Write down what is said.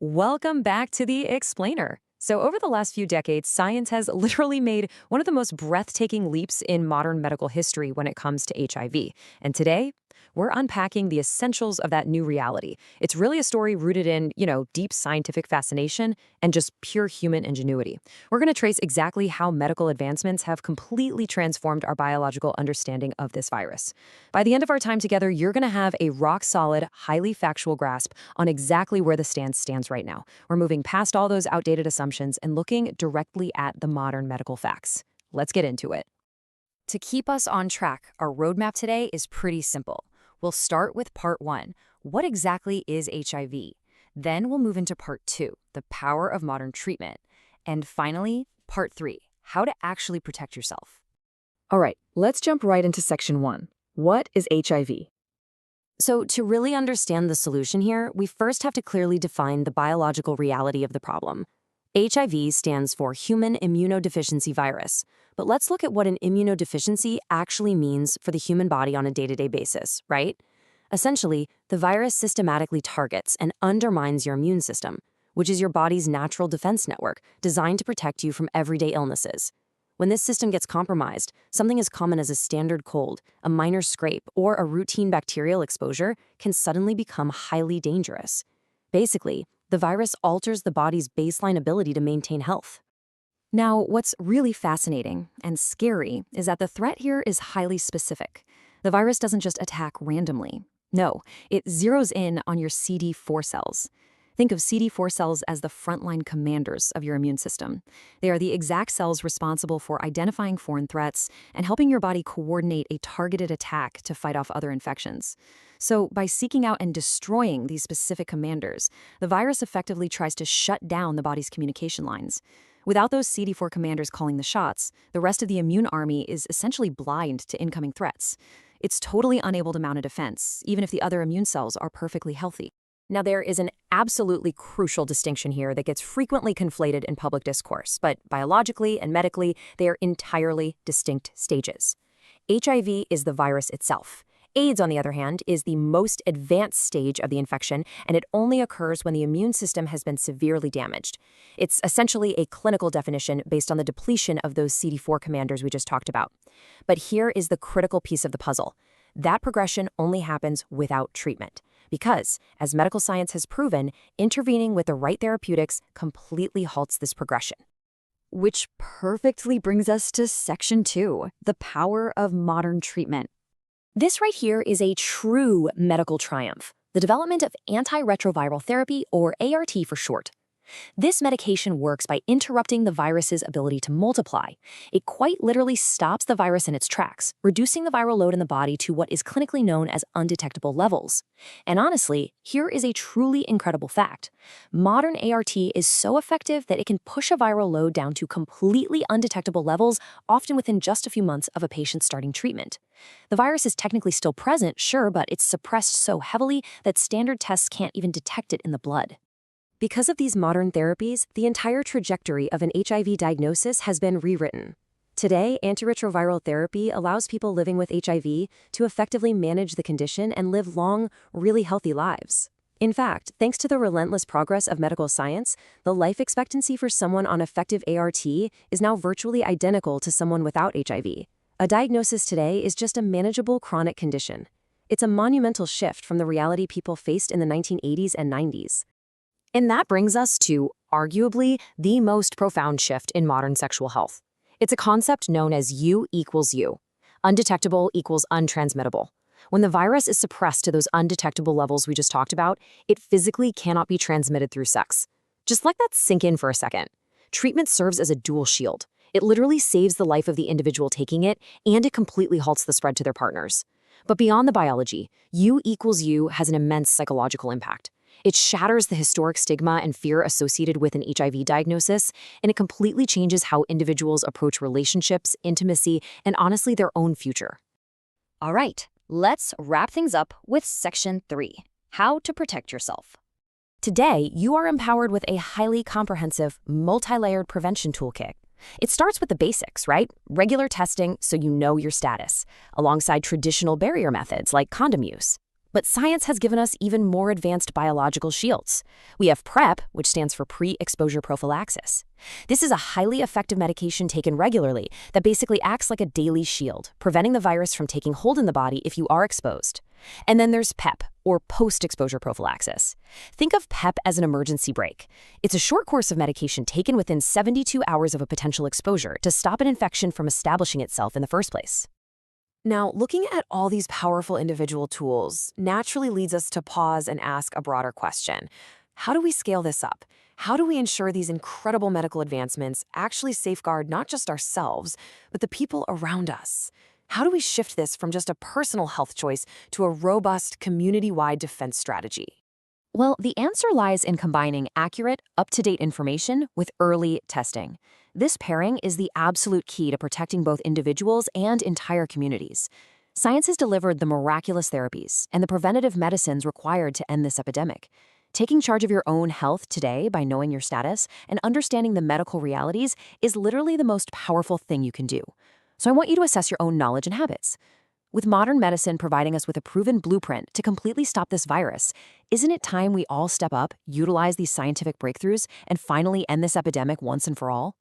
Welcome back to The Explainer. So, over the last few decades, science has literally made one of the most breathtaking leaps in modern medical history when it comes to HIV. And today, we're unpacking the essentials of that new reality. It's really a story rooted in, deep scientific fascination and just pure human ingenuity. We're going to trace exactly how medical advancements have completely transformed our biological understanding of this virus. By the end of our time together, you're going to have a rock-solid, highly factual grasp on exactly where the stand stands right now. We're moving past all those outdated assumptions and looking directly at the modern medical facts. Let's get into it. To keep us on track, our roadmap today is pretty simple. We'll start with part 1. What exactly is HIV? Then we'll move into part 2, the power of modern treatment. And finally, part 3, how to actually protect yourself. All right, let's jump right into section 1. What is HIV? So to really understand the solution here, we first have to clearly define the biological reality of the problem. HIV stands for Human Immunodeficiency Virus, but let's look at what an immunodeficiency actually means for the human body on a day-to-day basis, right? Essentially, the virus systematically targets and undermines your immune system, which is your body's natural defense network designed to protect you from everyday illnesses. When this system gets compromised, something as common as a standard cold, a minor scrape, or a routine bacterial exposure can suddenly become highly dangerous. Basically, the virus alters the body's baseline ability to maintain health. Now, what's really fascinating and scary is that the threat here is highly specific. The virus doesn't just attack randomly. No, it zeroes in on your CD4 cells. Think of CD4 cells as the frontline commanders of your immune system. They are the exact cells responsible for identifying foreign threats and helping your body coordinate a targeted attack to fight off other infections. So, by seeking out and destroying these specific commanders, the virus effectively tries to shut down the body's communication lines. Without those CD4 commanders calling the shots, the rest of the immune army is essentially blind to incoming threats. It's totally unable to mount a defense, even if the other immune cells are perfectly healthy. Now, there is an absolutely crucial distinction here that gets frequently conflated in public discourse, but biologically and medically, they are entirely distinct stages. HIV is the virus itself. AIDS, on the other hand, is the most advanced stage of the infection, and it only occurs when the immune system has been severely damaged. It's essentially a clinical definition based on the depletion of those CD4 commanders we just talked about. But here is the critical piece of the puzzle. That progression only happens without treatment. Because, as medical science has proven, intervening with the right therapeutics completely halts this progression. Which perfectly brings us to section 2, the power of modern treatment. This right here is a true medical triumph, the development of antiretroviral therapy, or ART for short. This medication works by interrupting the virus's ability to multiply. It quite literally stops the virus in its tracks, reducing the viral load in the body to what is clinically known as undetectable levels. And honestly, here is a truly incredible fact. Modern ART is so effective that it can push a viral load down to completely undetectable levels, often within just a few months of a patient starting treatment. The virus is technically still present, sure, but it's suppressed so heavily that standard tests can't even detect it in the blood. Because of these modern therapies, the entire trajectory of an HIV diagnosis has been rewritten. Today, antiretroviral therapy allows people living with HIV to effectively manage the condition and live long, really healthy lives. In fact, thanks to the relentless progress of medical science, the life expectancy for someone on effective ART is now virtually identical to someone without HIV. A diagnosis today is just a manageable chronic condition. It's a monumental shift from the reality people faced in the 1980s and 90s. And that brings us to, arguably, the most profound shift in modern sexual health. It's a concept known as U equals U. Undetectable equals untransmittable. When the virus is suppressed to those undetectable levels we just talked about, it physically cannot be transmitted through sex. Just let that sink in for a second. Treatment serves as a dual shield. It literally saves the life of the individual taking it, and it completely halts the spread to their partners. But beyond the biology, U equals U has an immense psychological impact. It shatters the historic stigma and fear associated with an HIV diagnosis, and it completely changes how individuals approach relationships, intimacy, and honestly their own future. All right, let's wrap things up with section 3, how to protect yourself. Today, you are empowered with a highly comprehensive, multi-layered prevention toolkit. It starts with the basics, right? Regular testing so you know your status, alongside traditional barrier methods like condom use. But science has given us even more advanced biological shields. We have PrEP, which stands for pre-exposure prophylaxis. This is a highly effective medication taken regularly that basically acts like a daily shield, preventing the virus from taking hold in the body if you are exposed. And then there's PEP, or post-exposure prophylaxis. Think of PEP as an emergency brake. It's a short course of medication taken within 72 hours of a potential exposure to stop an infection from establishing itself in the first place. Now, looking at all these powerful individual tools naturally leads us to pause and ask a broader question. How do we scale this up? How do we ensure these incredible medical advancements actually safeguard not just ourselves, but the people around us? How do we shift this from just a personal health choice to a robust, community-wide defense strategy? Well, the answer lies in combining accurate, up-to-date information with early testing. This pairing is the absolute key to protecting both individuals and entire communities. Science has delivered the miraculous therapies and the preventative medicines required to end this epidemic. Taking charge of your own health today by knowing your status and understanding the medical realities is literally the most powerful thing you can do. So I want you to assess your own knowledge and habits. With modern medicine providing us with a proven blueprint to completely stop this virus, isn't it time we all step up, utilize these scientific breakthroughs, and finally end this epidemic once and for all?